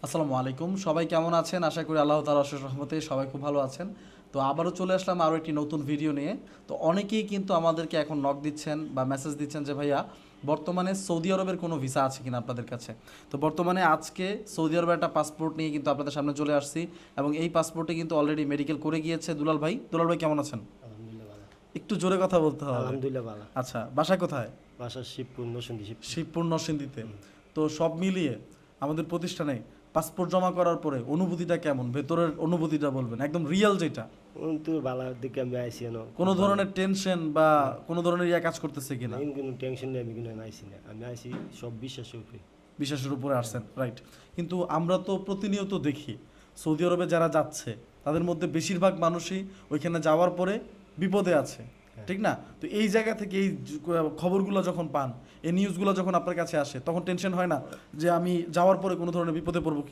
আসসালামু আলাইকুম, সবাই কেমন আছেন? আশা করি আল্লাহ তাআলার অশেষ রহমতে সবাই খুব ভালো আছেন। তো আবারও চলে আসলাম আরও একটি নতুন ভিডিও নিয়ে। তো অনেকেই কিন্তু আমাদেরকে এখন নক দিচ্ছেন বা মেসেজ দিচ্ছেন যে ভাইয়া বর্তমানে সৌদি আরবের কোনো ভিসা আছে কিনা আপনাদের কাছে। তো বর্তমানে আজকে সৌদি আরবের একটা পাসপোর্ট নিয়ে কিন্তু আপনাদের সামনে চলে আসছি এবং এই পাসপোর্টে কিন্তু অলরেডি মেডিকেল করে গিয়েছে দুলাল ভাই। দুলাল ভাই কেমন আছেন? আলহামদুলিল্লাহ ভালো। একটু জোরে কথা বলতে হবে। আলহামদুলিল্লাহ ভালো। আচ্ছা, বাসা কোথায়? বাসা শিবপুর নরসিংদী শিবপুর। শিবপুর নরসিংদীতে। তো সব মিলিয়ে আমাদের প্রতিষ্ঠানে পাসপোর্ট জমা করার পরে অনুভূতিটা কেমন, ভেতরের অনুভূতিটা বলবেন একদম রিয়েল যেটা। তো ভালো দিকে আমি আইসি না। কোনো ধরনের টেনশন বা কোনো ধরনের কাজ করতেছে কিনা? কোনো টেনশন নেই, আমি কিন্তু আইসি না। আমি আইসি সব বিশ্বাসের উপরে। বিশ্বাসের উপরে আসছেন, রাইট। কিন্তু আমরা তো প্রতিনিয়ত দেখি সৌদি আরবে যারা যাচ্ছে তাদের মধ্যে বেশিরভাগ মানুষই ওইখানে যাওয়ার পরে বিপদে আছে, ঠিক না? তো এই জায়গা থেকে এই খবরগুলো যখন পান, এই নিউজগুলো যখন আপনার কাছে আসে, তখন টেনশন হয় না যে আমি যাওয়ার পরে কোনো ধরনের বিপদে পড়বো?